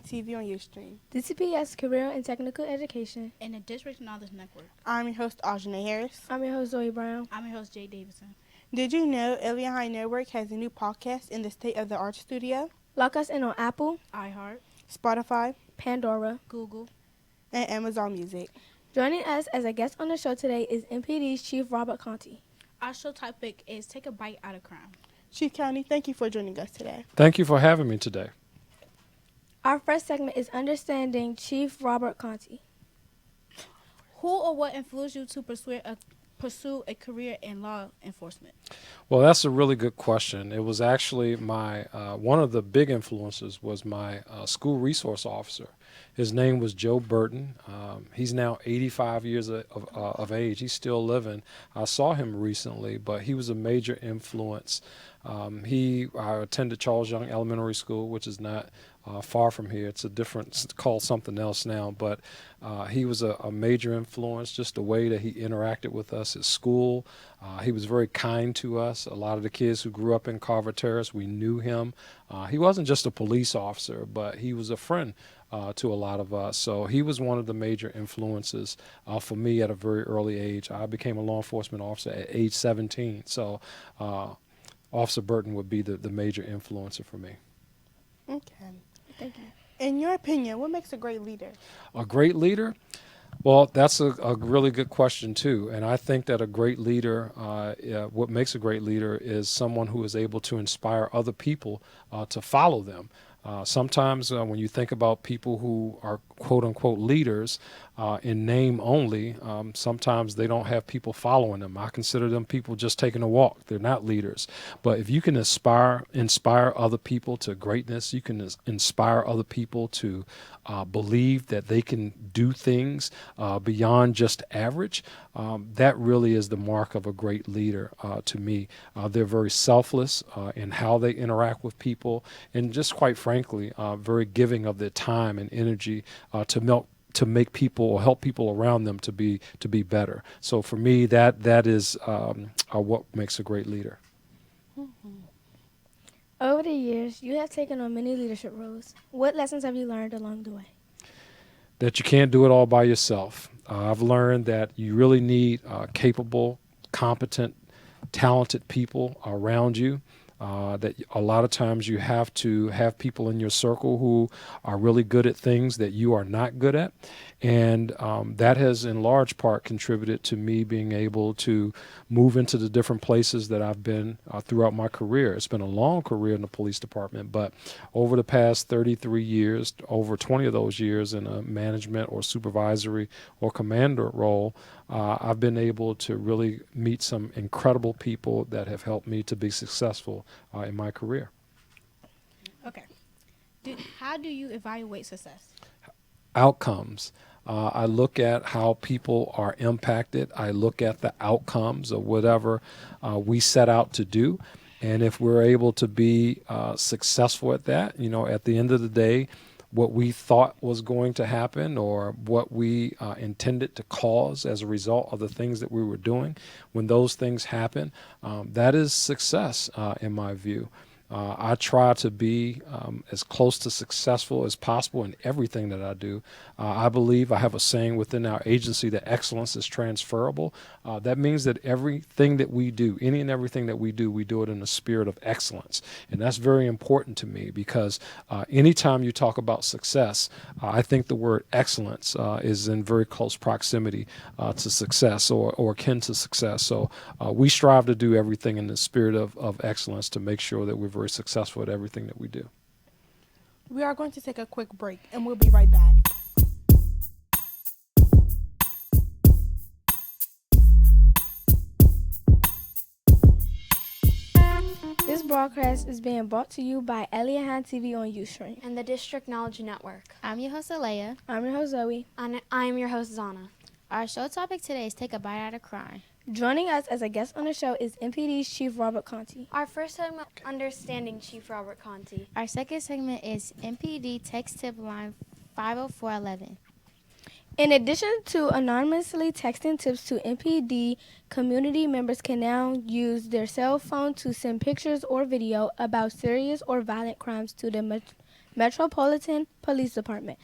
TV on Ustream. DCPS Career and Technical Education. And the District Knowledge Network. I'm your host, Aljanae Harris. I'm your host, Zoe Brown. I'm your host, Jay Davidson. Did you know Eliot Hine Network has a new podcast in the state-of-the-art studio? Lock us in on Apple, iHeart, Spotify, Pandora, Google, and Amazon Music. Joining us as a guest on the show today is MPD's Chief Robert Contee. Our show topic is Take a Bite Out of Crime. Chief County, thank you for joining us today. Thank you for having me today. Our first segment is Understanding Chief Robert Contee. Who or what influenced you to pursue a career in law enforcement? Well, that's a really good question. It was actually my one of the big influences was my school resource officer. His name was Joe Burton. He's now 85 years of age. He's still living. I saw him recently, but he was a major influence. I attended Charles Young Elementary School, which is not far from here. It's called something else now, but he was a major influence, just the way that he interacted with us at school. He was very kind to us. A lot of the kids who grew up in Carver Terrace, we knew him. He wasn't just a police officer, but he was a friend to a lot of us. So he was one of the major influences for me at a very early age. I became a law enforcement officer at age 17. So Officer Burton would be the major influencer for me. Okay. Thank you. In your opinion, what makes a great leader? A great leader? Well, that's a really good question, too. And I think that a great leader, what makes a great leader is someone who is able to inspire other people to follow them. Sometimes when you think about people who are quote-unquote leaders in name only, sometimes they don't have people following them. I consider them people just taking a walk. They're not leaders. But if you can inspire other people to greatness, you can inspire other people to believe that they can do things beyond just average, that really is the mark of a great leader to me. They're very selfless in how they interact with people, and just quite frankly, very giving of their time and energy to make people or help people around them to be better. So for me, that is what makes a great leader. Mm-hmm. Over the years, you have taken on many leadership roles. What lessons have you learned along the way? That you can't do it all by yourself. I've learned that you really need capable, competent, talented people around you. That a lot of times you have to have people in your circle who are really good at things that you are not good at. And that has in large part contributed to me being able to move into the different places that I've been throughout my career. It's been a long career in the police department, but over the past 33 years, over 20 of those years in a management or supervisory or commander role, I've been able to really meet some incredible people that have helped me to be successful in my career. Okay. How do you evaluate success? Outcomes. I look at how people are impacted. I look at the outcomes of whatever we set out to do. And if we're able to be successful at that, at the end of the day, what we thought was going to happen or what we intended to cause as a result of the things that we were doing, when those things happen, that is success in my view. I try to be as close to successful as possible in everything that I do. I believe I have a saying within our agency that excellence is transferable. That means that everything that we do, any and everything that we do it in a spirit of excellence. And that's very important to me because anytime you talk about success, I think the word excellence is in very close proximity to success or akin to success. So we strive to do everything in the spirit of excellence to make sure that we're very successful at everything that we do. We are going to take a quick break, and we'll be right back. This broadcast is being brought to you by Eliot Hine TV on Ustream and the District Knowledge Network. I'm your host, Alea. I'm your host, Zoe. And I'm your host, Zana. Our show topic today is Take a Bite Out of Crime. Joining us as a guest on the show is MPD's Chief Robert Contee. Our first segment, Understanding Chief Robert Contee. Our second segment is MPD Text Tip Line 50411. In addition to anonymously texting tips to MPD, community members can now use their cell phone to send pictures or video about serious or violent crimes to the Metropolitan Police Department.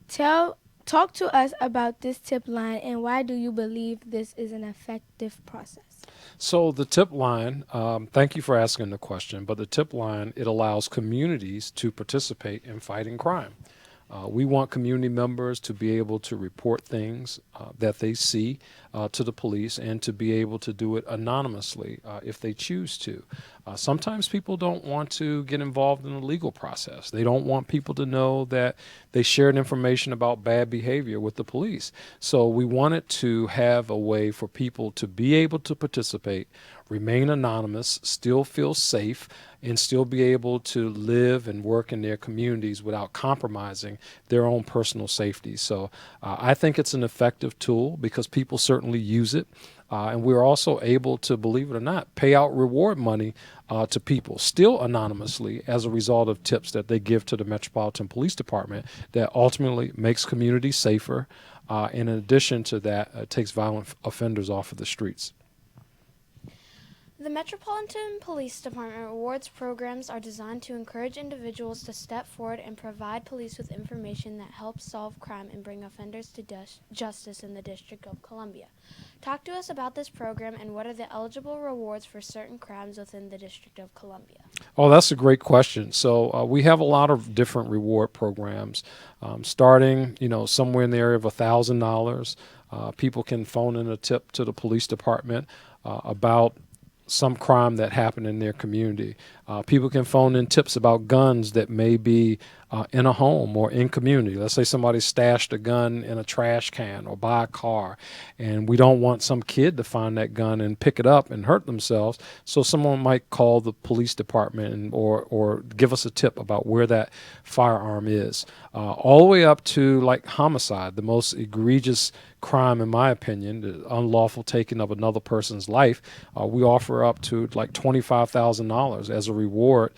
Talk to us about this tip line and why do you believe this is an effective process? So the tip line, thank you for asking the question, but the tip line, it allows communities to participate in fighting crime. We want community members to be able to report things that they see to the police and to be able to do it anonymously if they choose to. Sometimes people don't want to get involved in the legal process. They don't want people to know that they shared information about bad behavior with the police. So we wanted to have a way for people to be able to participate, remain anonymous, still feel safe, and still be able to live and work in their communities without compromising their own personal safety. So I think it's an effective tool because people certainly use it. And we're also able to, believe it or not, pay out reward money to people, still anonymously, as a result of tips that they give to the Metropolitan Police Department that ultimately makes communities safer. In addition to that, it takes violent offenders off of the streets. The Metropolitan Police Department rewards programs are designed to encourage individuals to step forward and provide police with information that helps solve crime and bring offenders to justice in the District of Columbia. Talk to us about this program and what are the eligible rewards for certain crimes within the District of Columbia. Oh, that's a great question. So we have a lot of different reward programs, starting, somewhere in the area of $1,000. People can phone in a tip to the police department about some crime that happened in their community. People can phone in tips about guns that may be in a home or in community. Let's say somebody stashed a gun in a trash can or by a car, and we don't want some kid to find that gun and pick it up and hurt themselves. So someone might call the police department or give us a tip about where that firearm is. All the way up to like homicide, the most egregious crime, in my opinion, the unlawful taking of another person's life. We offer up to like $25,000 as a reward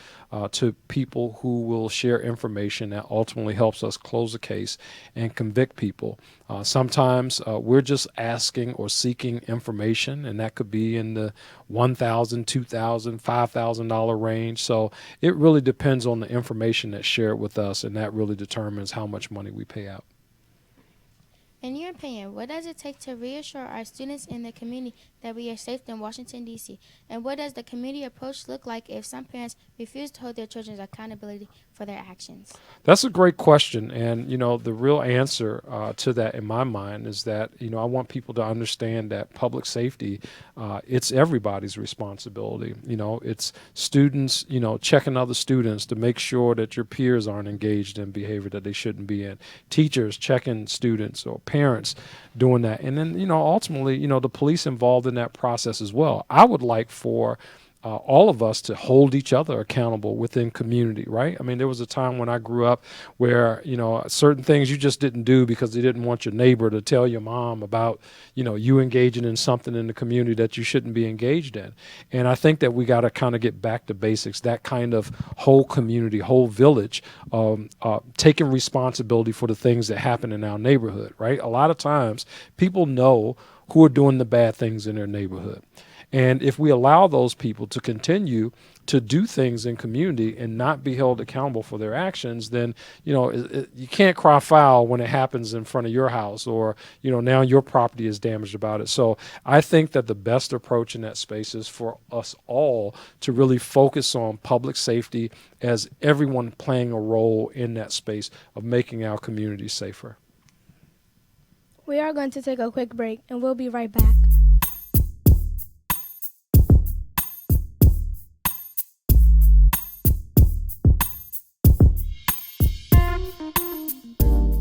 to people who will share information that ultimately helps us close a case and convict people. Sometimes we're just asking or seeking information, and that could be in the $1,000, $2,000, $5,000 range. So it really depends on the information that's shared with us, and that really determines how much money we pay out. In your opinion, what does it take to reassure our students in the community that we are safe in Washington, D.C.? And what does the community approach look like if some parents refuse to hold their children's accountability for their actions? That's a great question. And, the real answer to that in my mind is that, I want people to understand that public safety, it's everybody's responsibility. It's students, checking other students to make sure that your peers aren't engaged in behavior that they shouldn't be in. Teachers checking students or parents doing that. And then, ultimately, the police involved in that process as well. I would like for all of us to hold each other accountable within community, right? I mean, there was a time when I grew up where, certain things you just didn't do because they didn't want your neighbor to tell your mom about, you engaging in something in the community that you shouldn't be engaged in. And I think that we got to kind of get back to basics, that kind of whole community, whole village, taking responsibility for the things that happen in our neighborhood, right? A lot of times people know who are doing the bad things in their neighborhood. And if we allow those people to continue to do things in community and not be held accountable for their actions, then, you can't cry foul when it happens in front of your house or, now your property is damaged about it. So I think that the best approach in that space is for us all to really focus on public safety as everyone playing a role in that space of making our community safer. We are going to take a quick break and we'll be right back.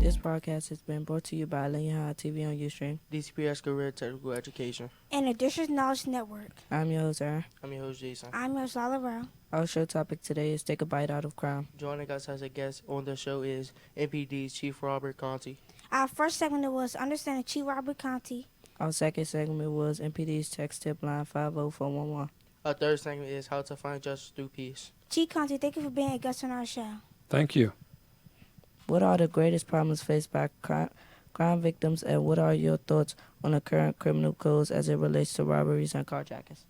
This broadcast has been brought to you by Eliot Hine TV on Ustream, DCPS Career Technical Education. And the District Knowledge Network. I'm your host, Aaron. I'm your host, Jason. I'm your Rao. Our show topic today is Take a Bite Out of Crime. Joining us as a guest on the show is MPD's Chief Robert Contee. Our first segment was Understanding Chief Robert Contee. Our second segment was MPD's text tip line 50411. Our third segment is How to Find Justice Through Peace. Chief Contee, thank you for being a guest on our show. Thank you. What are the greatest problems faced by crime victims, and what are your thoughts on the current criminal codes as it relates to robberies and carjackings?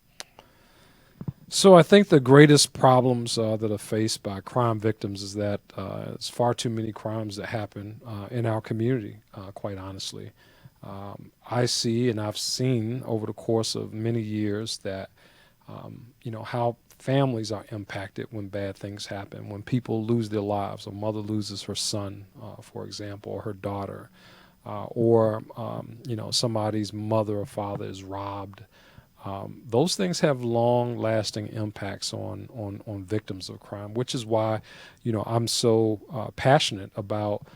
So I think the greatest problems that are faced by crime victims is that it's far too many crimes that happen in our community, quite honestly. I see and I've seen over the course of many years that, how families are impacted when bad things happen, when people lose their lives. A mother loses her son, for example, or her daughter, or somebody's mother or father is robbed. Those things have long-lasting impacts on victims of crime, which is why, I'm so passionate about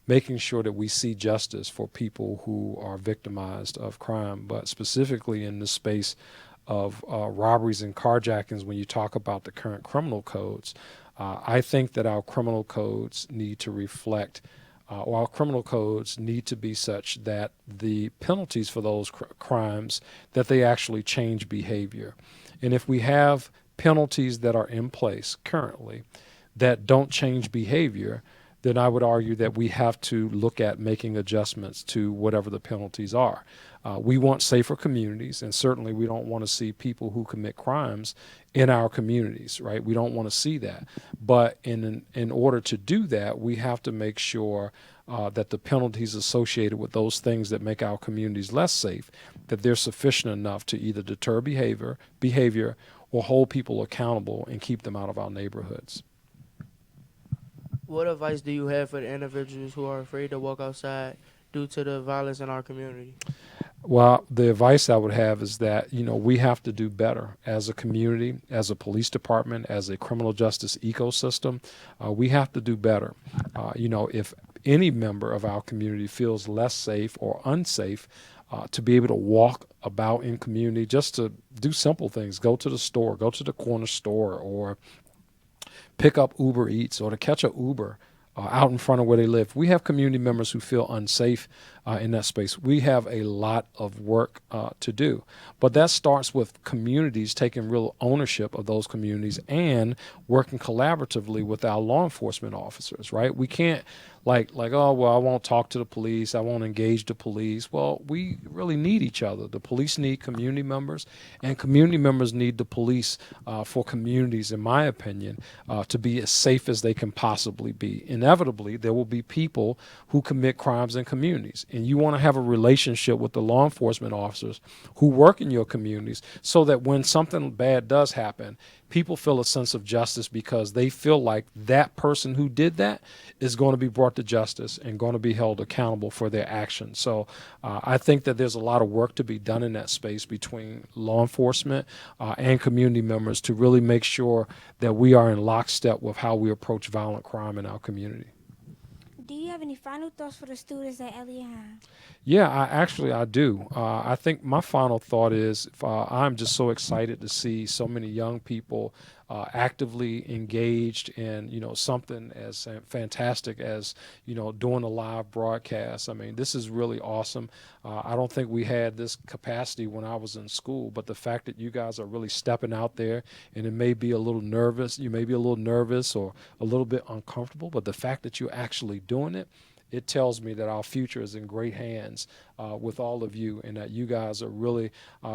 making sure that we see justice for people who are victimized of crime, but specifically in the space of robberies and carjackings. When you talk about the current criminal codes, I think that our criminal codes need to reflect or our criminal codes need to be such that the penalties for those crimes, that they actually change behavior. And if we have penalties that are in place currently that don't change behavior, then I would argue that we have to look at making adjustments to whatever the penalties are. We want safer communities, and certainly we don't want to see people who commit crimes in our communities, right? We don't want to see that. But in order to do that, we have to make sure that the penalties associated with those things that make our communities less safe, that they're sufficient enough to either deter behavior or hold people accountable and keep them out of our neighborhoods. What advice do you have for the individuals who are afraid to walk outside due to the violence in our community? Well, the advice I would have is that, we have to do better as a community, as a police department, as a criminal justice ecosystem. We have to do better. If any member of our community feels less safe or unsafe, to be able to walk about in community, just to do simple things, go to the store, go to the corner store, or pick up Uber Eats, or to catch a Uber out in front of where they live. We have community members who feel unsafe in that space. We have a lot of work to do. But that starts with communities taking real ownership of those communities and working collaboratively with our law enforcement officers, right? We can't oh, well, I won't talk to the police, I won't engage the police. Well, we really need each other. The police need community members, and community members need the police for communities, in my opinion, to be as safe as they can possibly be. Inevitably, there will be people who commit crimes in communities, and you want to have a relationship with the law enforcement officers who work in your communities so that when something bad does happen, people feel a sense of justice because they feel like that person who did that is going to be brought to justice and going to be held accountable for their actions. So I think that there's a lot of work to be done in that space between law enforcement and community members to really make sure that we are in lockstep with how we approach violent crime in our community. Do you have any final thoughts for the students at Eliot Hine? Yeah, I do. I think my final thought is I'm just so excited to see so many young people actively engaged in, something as fantastic as, doing a live broadcast. I mean, this is really awesome. I don't think we had this capacity when I was in school, but the fact that you guys are really stepping out there, and it may be a little nervous, you may be a little nervous or a little bit uncomfortable, but the fact that you're actually doing it, it tells me that our future is in great hands with all of you, and that you guys are really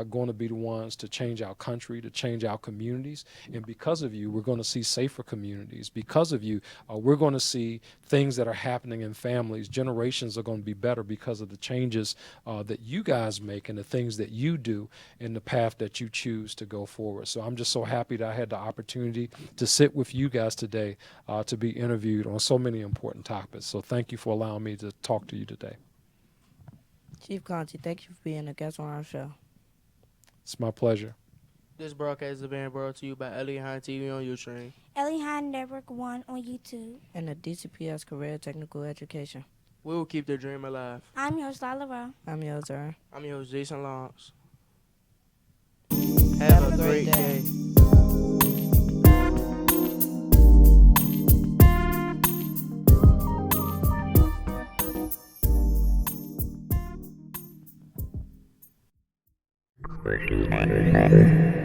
going to be the ones to change our country, to change our communities. And because of you, we're going to see safer communities. Because of you, we're going to see things that are happening in families. Generations are going to be better because of the changes that you guys make and the things that you do in the path that you choose to go forward. So I'm just so happy that I had the opportunity to sit with you guys today to be interviewed on so many important topics. So thank you for allowing me to talk to you today. Chief Contee, thank you for being a guest on our show. It's my pleasure. This broadcast is being brought to you by Eliot Hine TV on YouTube. Eliot Hine Network 1 on YouTube. And the DCPS Career Technical Education. We will keep the dream alive. I'm your host, Lila Rowe. I'm your Zara. I'm your host, Jason Lawrence. Have a great day. Pretty